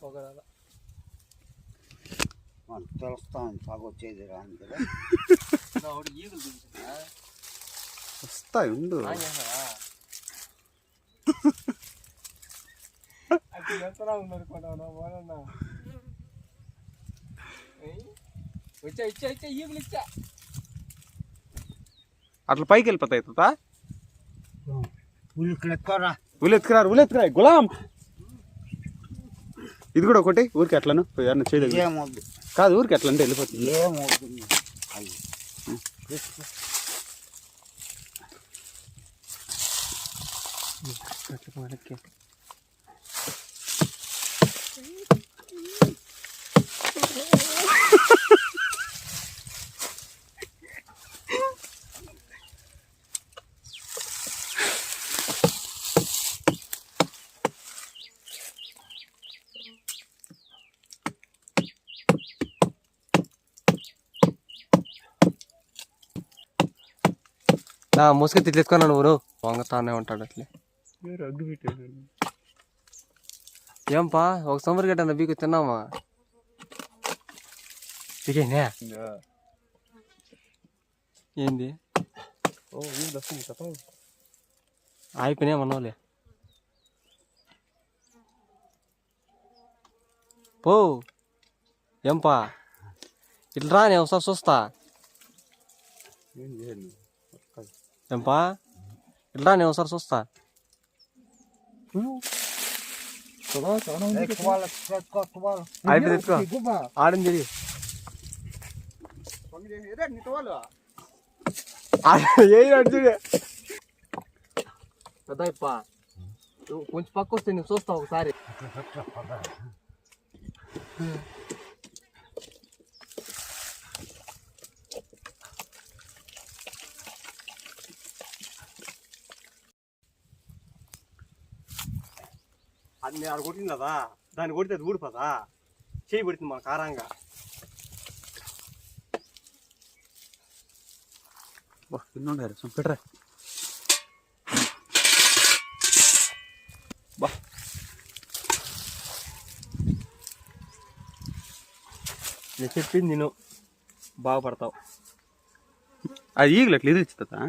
పొగరాల తెలుస్తాను సాగు వచ్చేది రాని కదా ఈగలు వస్తాయి ఉండు వచ్చా ఈగలు ఇచ్చా అట్లా పైకి వెళ్ళిపోతాయి తాత ఉలెత్తుకురా గులాం ఇది కూడా ఒకటి ఊరికి అట్లను ఏమన్నా చేయలేదు ఏమొద్దు కాదు ఊరికి అట్లా అంటే వెళ్ళిపోతుంది ఏమొద్దు నా మూసుకొని తిట్లేసుకున్నా నువ్వు వంగతానే ఉంటాడు అట్లే అగ్గు పెట్టాను ఏంపా ఒక సంవత్సరం గట్ట బీకు తిన్నామా ఇకేనా ఏంది అయిపోయినా మనోలే పో ఏంపా ఇట్లా రా నేను ఒకసారి చూస్తా ఏంపా ఇట్లా నేను ఒకసారి చూస్తా అయిపోయింది ఎత్తుకో ఆడింది పెద్ద కొంచెం పక్క వస్తే నేను చూస్తా ఒకసారి అది నేను ఆడ కొట్టింది కదా దాన్ని కొడితే అది ఊడిపోదా చేయి పడుతుంది మన కారంగా పెట్టరా బా నేను చెప్పింది నేను బాగుపడతావు అది ఈగలు అట్లా ఎదిరిచ్చుతా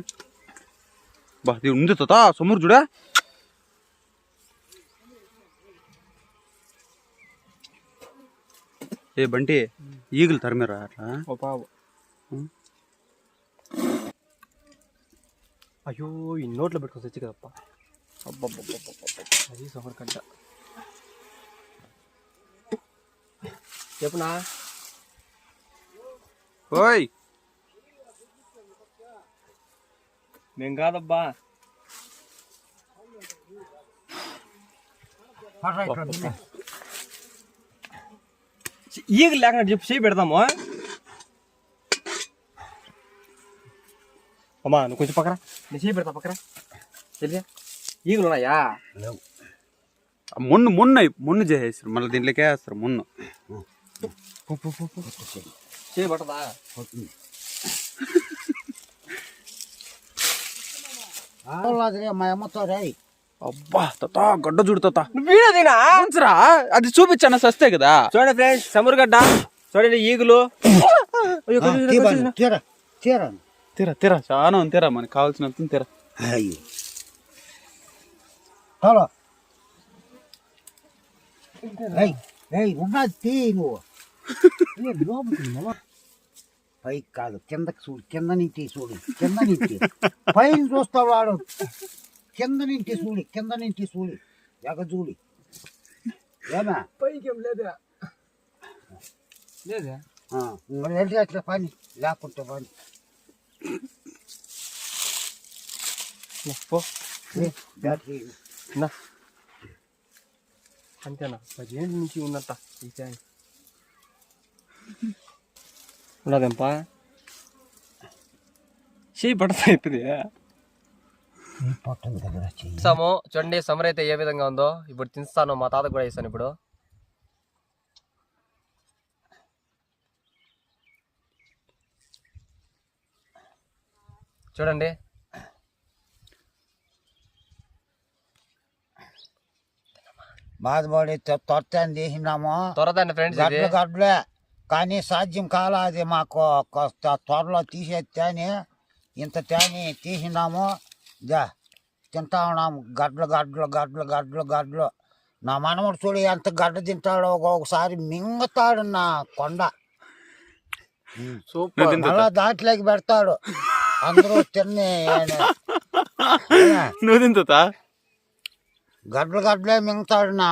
బా ఇది ఉంది తాత సొమ్మురు చూడా ఏ బంటి ఈగలు తరిమిరా అట్లా ఓ పావు అయ్యో ఈ నోట్లో పెట్టుకొని తెచ్చి కదప్ప అబ్బబ్బబ్బబ్బ అది సఫర్ కంట చెప్పునా ఓయ్ మేం కాదబ్బా ఈగలు లేకుండా చెప్పు చేయి పెడదాము అమ్మా నువ్వు కొంచెం పక్కరా నేను చేయి పెడతా పక్కరా తెలియా ఈగలు ఉన్నాయా మొన్ను చేసేస్తారు మళ్ళీ దీంట్లోకి వేస్తారు మొన్ను చేయి పట్టదా మా అమ్మతో రాయి అబ్బా తాత గడ్డ చూడు తాత వీడదినా అది చూపించాను సస్తే కదా చూడండి ఫ్రెండ్స్ సమురుగడ్డ చూడండి ఈగులు తీరా చాలా ఉంది తీరా మనకి కావాల్సినంత తీరా అయ్యో ఉన్నది తీ నువ్వు పైకి కాదు కిందకి చూడు కింద నుంచి చూడు కింద నుంచి పైన చూస్తావు వాడు కింద నుంచి చూడు ఎగజూడి ఏమా పైకి ఏం లేదా లేదా వెళ్ళి అట్లా పని లేకుంటే పని బ్యాటరీ అంతేనా 10 ఏళ్ళ నుంచి ఉన్నట్ట ఈ ఫ్యాన్ ఉన్నదెంపా చేయి పడతా అవుతుంది సాము చూడండి సమ్మర్ అయితే ఏ విధంగా ఉందో ఇప్పుడు తిస్తాను మా తాతకు కూడా ఇస్తాను ఇప్పుడు చూడండి బాధపడి తొత్తాన్ని తీసినాము త్వరదండి ఫ్రెండ్స్ ఇది గడ్డలు గడ్డలే కానీ సాధ్యం కాల అది మాకు త్వరలో తీసేస్తేనే ఇంత తేని తీసినాము తింటా ఉన్నాము గడ్డలు గడ్డలు గడ్డలు గడ్డలు గడ్డలు నా మనవడు చూడు ఎంత గడ్డ తింటాడో ఒక్కొక్కసారి మింగతాడు నా కొండ సూపర్ మళ్ళా దాంట్లోకి పెడతాడు అందరూ తిని నువ్వు తింటా గడ్డలు గడ్డలే మింగుతాడు నా